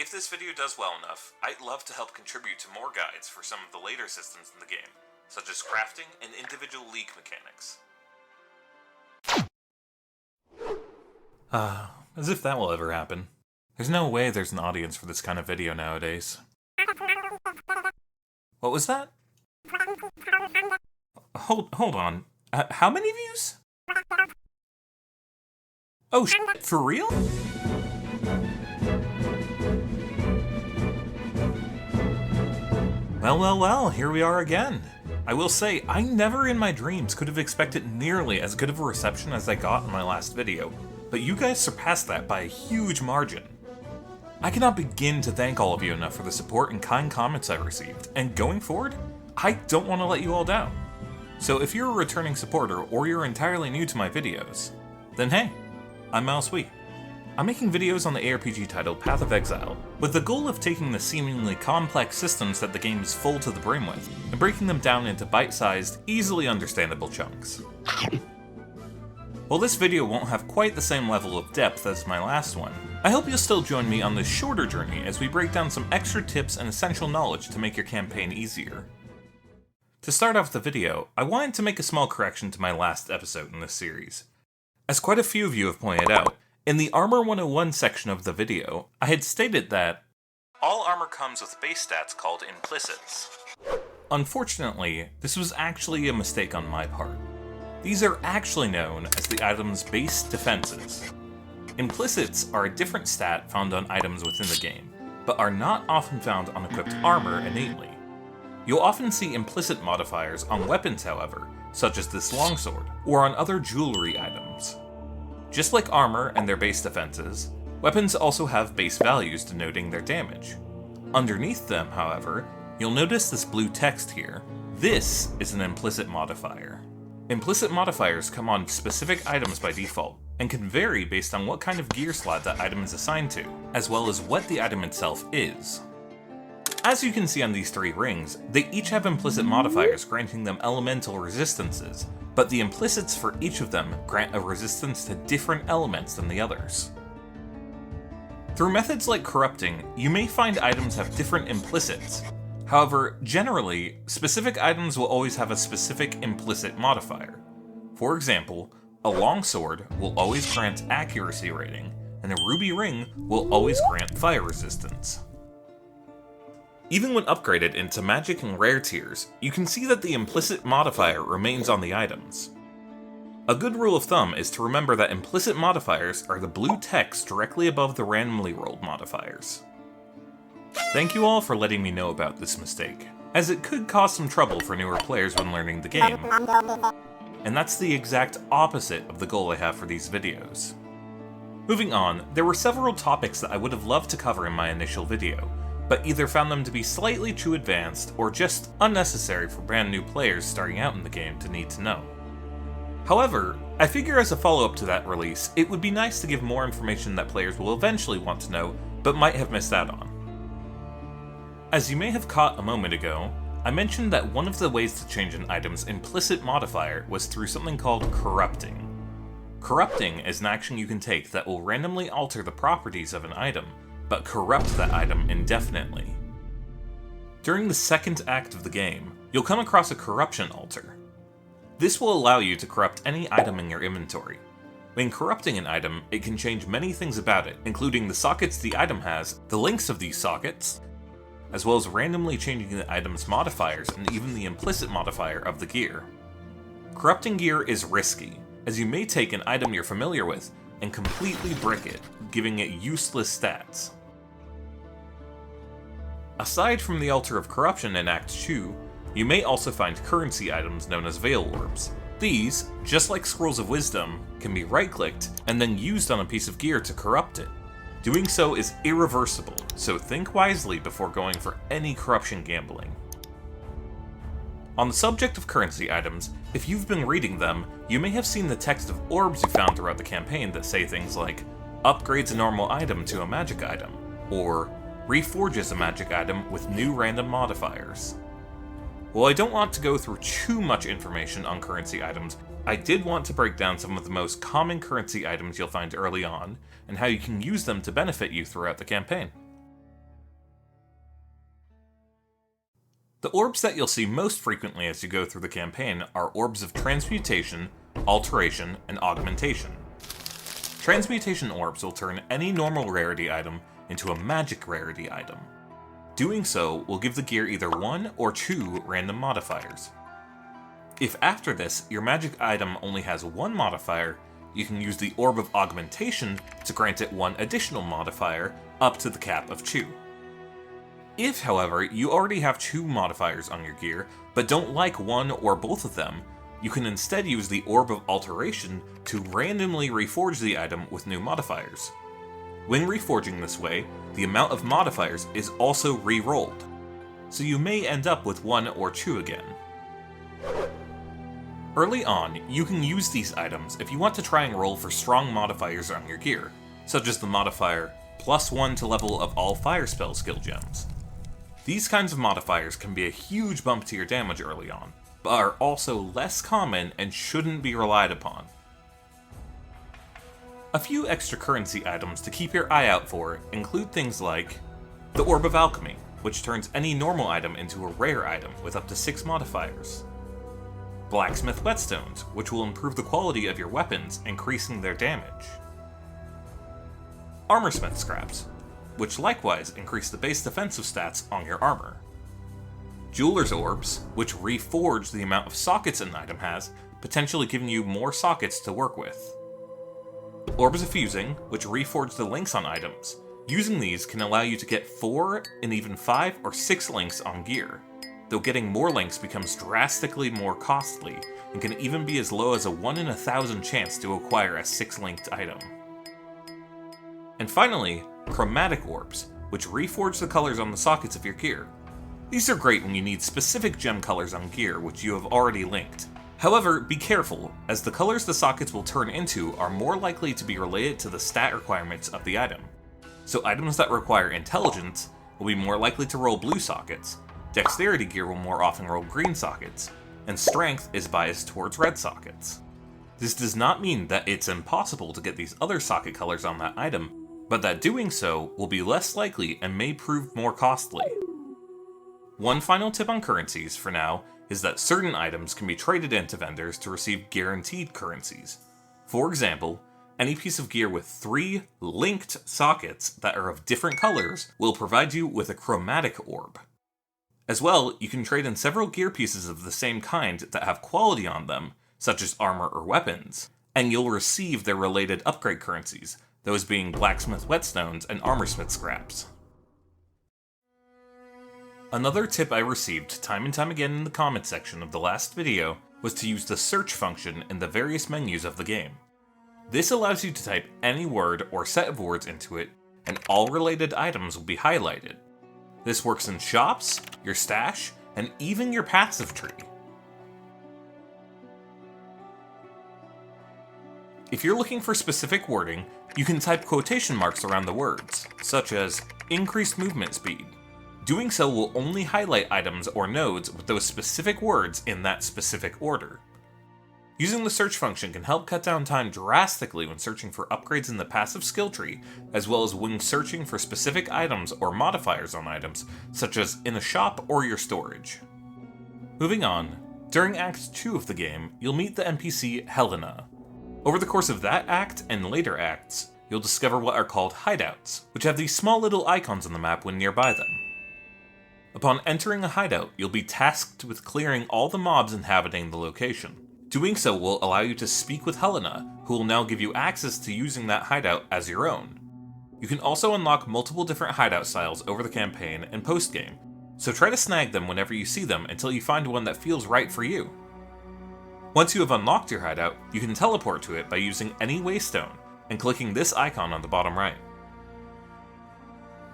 If this video does well enough, I'd love to help contribute to more guides for some of the later systems in the game, such as crafting and individual league mechanics. As if that will ever happen. There's no way there's an audience for this kind of video nowadays. What was that? Hold on. How many views? Oh, for real? Well, here we are again. I will say, I never in my dreams could have expected nearly as good of a reception as I got in my last video, but you guys surpassed that by a huge margin. I cannot begin to thank all of you enough for the support and kind comments I received, and going forward, I don't want to let you all down. So if you're a returning supporter or you're entirely new to my videos, then hey, I'm Miles Wee. I'm making videos on the ARPG title Path of Exile, with the goal of taking the seemingly complex systems that the game is full to the brim with, and breaking them down into bite-sized, easily understandable chunks. While this video won't have quite the same level of depth as my last one, I hope you'll still join me on this shorter journey as we break down some extra tips and essential knowledge to make your campaign easier. To start off the video, I wanted to make a small correction to my last episode in this series. As quite a few of you have pointed out, in the Armor 101 section of the video, I had stated that all armor comes with base stats called Implicits. Unfortunately, this was actually a mistake on my part. These are actually known as the item's base defenses. Implicits are a different stat found on items within the game, but are not often found on equipped armor innately. You'll often see implicit modifiers on weapons, however, such as this longsword, or on other jewelry items. Just like armor and their base defenses, weapons also have base values denoting their damage. Underneath them, however, you'll notice this blue text here. This is an implicit modifier. Implicit modifiers come on specific items by default, and can vary based on what kind of gear slot that item is assigned to, as well as what the item itself is. As you can see on these three rings, they each have implicit modifiers granting them elemental resistances, but the implicits for each of them grant a resistance to different elements than the others. Through methods like corrupting, you may find items have different implicits. However, generally, specific items will always have a specific implicit modifier. For example, a longsword will always grant accuracy rating, and a ruby ring will always grant fire resistance. Even when upgraded into magic and rare tiers, you can see that the implicit modifier remains on the items. A good rule of thumb is to remember that implicit modifiers are the blue text directly above the randomly rolled modifiers. Thank you all for letting me know about this mistake, as it could cause some trouble for newer players when learning the game, and that's the exact opposite of the goal I have for these videos. Moving on, there were several topics that I would have loved to cover in my initial video, but either found them to be slightly too advanced or just unnecessary for brand new players starting out in the game to need to know. However, I figure as a follow-up to that release, it would be nice to give more information that players will eventually want to know, but might have missed out on. As you may have caught a moment ago, I mentioned that one of the ways to change an item's implicit modifier was through something called corrupting. Corrupting is an action you can take that will randomly alter the properties of an item, but corrupt that item indefinitely. During the second act of the game, you'll come across a corruption altar. This will allow you to corrupt any item in your inventory. When corrupting an item, it can change many things about it, including the sockets the item has, the lengths of these sockets, as well as randomly changing the item's modifiers and even the implicit modifier of the gear. Corrupting gear is risky, as you may take an item you're familiar with and completely brick it, giving it useless stats. Aside from the Altar of Corruption in Act 2, you may also find currency items known as Veil Orbs. These, just like Scrolls of Wisdom, can be right-clicked and then used on a piece of gear to corrupt it. Doing so is irreversible, so think wisely before going for any corruption gambling. On the subject of currency items, if you've been reading them, you may have seen the text of orbs you found throughout the campaign that say things like, upgrades a normal item to a magic item, or reforges a magic item with new random modifiers. While I don't want to go through too much information on currency items, I did want to break down some of the most common currency items you'll find early on, and how you can use them to benefit you throughout the campaign. The orbs that you'll see most frequently as you go through the campaign are orbs of transmutation, alteration, and augmentation. Transmutation orbs will turn any normal rarity item into a magic rarity item. Doing so will give the gear either 1 or 2 random modifiers. If after this, your magic item only has 1 modifier, you can use the Orb of Augmentation to grant it 1 additional modifier, up to the cap of 2. If, however, you already have 2 modifiers on your gear, but don't like one or both of them, you can instead use the Orb of Alteration to randomly reforge the item with new modifiers. When reforging this way, the amount of modifiers is also re-rolled, so you may end up with 1 or 2 again. Early on, you can use these items if you want to try and roll for strong modifiers on your gear, such as the modifier +1 to level of all fire spell skill gems. These kinds of modifiers can be a huge bump to your damage early on, but are also less common and shouldn't be relied upon. A few extra currency items to keep your eye out for include things like the Orb of Alchemy, which turns any normal item into a rare item with up to 6 modifiers. Blacksmith Whetstones, which will improve the quality of your weapons, increasing their damage. Armorsmith Scraps, which likewise increase the base defensive stats on your armor. Jeweler's Orbs, which reforge the amount of sockets an item has, potentially giving you more sockets to work with. Orbs of Fusing, which reforge the links on items. Using these can allow you to get 4 and even 5 or 6 links on gear, though getting more links becomes drastically more costly, and can even be as low as a 1 in 1,000 chance to acquire a 6-linked item. And finally, Chromatic Orbs, which reforge the colors on the sockets of your gear. These are great when you need specific gem colors on gear which you have already linked. However, be careful, as the colors the sockets will turn into are more likely to be related to the stat requirements of the item. So items that require intelligence will be more likely to roll blue sockets, dexterity gear will more often roll green sockets, and strength is biased towards red sockets. This does not mean that it's impossible to get these other socket colors on that item, but that doing so will be less likely and may prove more costly. One final tip on currencies, for now, is that certain items can be traded into vendors to receive guaranteed currencies. For example, any piece of gear with 3 linked sockets that are of different colors will provide you with a chromatic orb. As well, you can trade in several gear pieces of the same kind that have quality on them, such as armor or weapons, and you'll receive their related upgrade currencies, those being Blacksmith Whetstones and Armorsmith Scraps. Another tip I received time and time again in the comment section of the last video was to use the search function in the various menus of the game. This allows you to type any word or set of words into it, and all related items will be highlighted. This works in shops, your stash, and even your passive tree. If you're looking for specific wording, you can type quotation marks around the words, such as increased movement speed. Doing so will only highlight items or nodes with those specific words in that specific order. Using the search function can help cut down time drastically when searching for upgrades in the passive skill tree, as well as when searching for specific items or modifiers on items, such as in a shop or your storage. Moving on, during Act 2 of the game, you'll meet the NPC Helena. Over the course of that act and later acts, you'll discover what are called hideouts, which have these small little icons on the map when nearby them. Upon entering a hideout, you'll be tasked with clearing all the mobs inhabiting the location. Doing so will allow you to speak with Helena, who will now give you access to using that hideout as your own. You can also unlock multiple different hideout styles over the campaign and post-game, so try to snag them whenever you see them until you find one that feels right for you. Once you have unlocked your hideout, you can teleport to it by using any waystone and clicking this icon on the bottom right.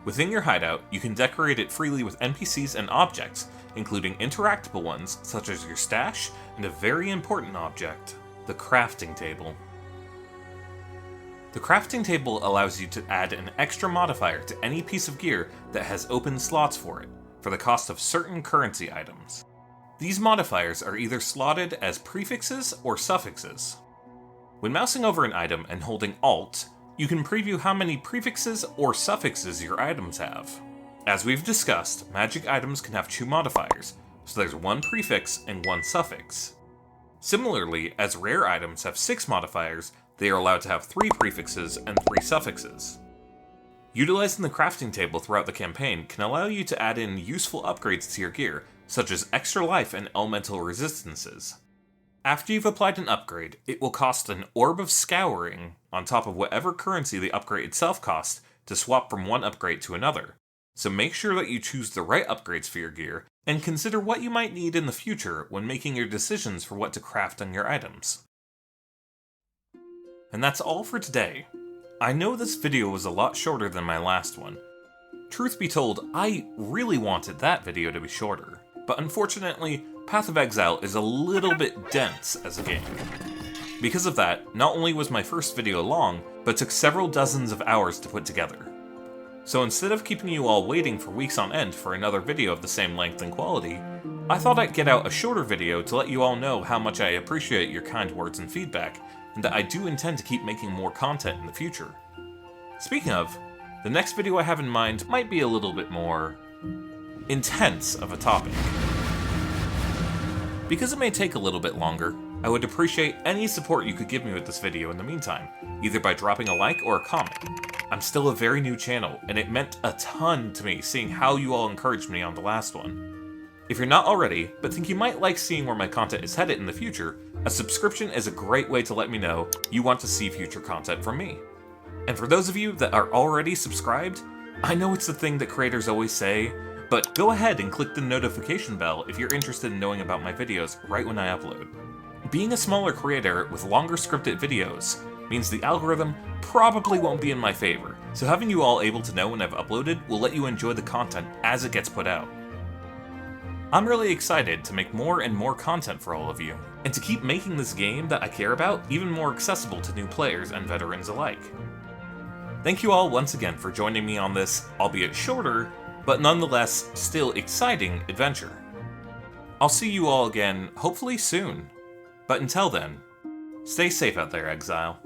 Within your hideout, you can decorate it freely with NPCs and objects, including interactable ones such as your stash and a very important object, the crafting table. The crafting table allows you to add an extra modifier to any piece of gear that has open slots for it, for the cost of certain currency items. These modifiers are either slotted as prefixes or suffixes. When mousing over an item and holding Alt, you can preview how many prefixes or suffixes your items have. As we've discussed, magic items can have 2 modifiers, so there's 1 prefix and 1 suffix. Similarly, as rare items have 6 modifiers, they are allowed to have 3 prefixes and 3 suffixes. Utilizing the crafting table throughout the campaign can allow you to add in useful upgrades to your gear, such as extra life and elemental resistances. After you've applied an upgrade, it will cost an Orb of Scouring on top of whatever currency the upgrade itself costs to swap from one upgrade to another. So make sure that you choose the right upgrades for your gear, and consider what you might need in the future when making your decisions for what to craft on your items. And that's all for today. I know this video was a lot shorter than my last one. Truth be told, I really wanted that video to be shorter, but unfortunately, Path of Exile is a little bit dense as a game. Because of that, not only was my first video long, but took several dozens of hours to put together. So instead of keeping you all waiting for weeks on end for another video of the same length and quality, I thought I'd get out a shorter video to let you all know how much I appreciate your kind words and feedback, and that I do intend to keep making more content in the future. Speaking of, the next video I have in mind might be a little bit more intense of a topic. Because it may take a little bit longer, I would appreciate any support you could give me with this video in the meantime, either by dropping a like or a comment. I'm still a very new channel, and it meant a ton to me seeing how you all encouraged me on the last one. If you're not already, but think you might like seeing where my content is headed in the future, a subscription is a great way to let me know you want to see future content from me. And for those of you that are already subscribed, I know it's the thing that creators always say, but go ahead and click the notification bell if you're interested in knowing about my videos right when I upload. Being a smaller creator with longer scripted videos means the algorithm probably won't be in my favor, so having you all able to know when I've uploaded will let you enjoy the content as it gets put out. I'm really excited to make more and more content for all of you, and to keep making this game that I care about even more accessible to new players and veterans alike. Thank you all once again for joining me on this, albeit shorter, but nonetheless still exciting adventure. I'll see you all again hopefully soon, but until then, stay safe out there, Exile.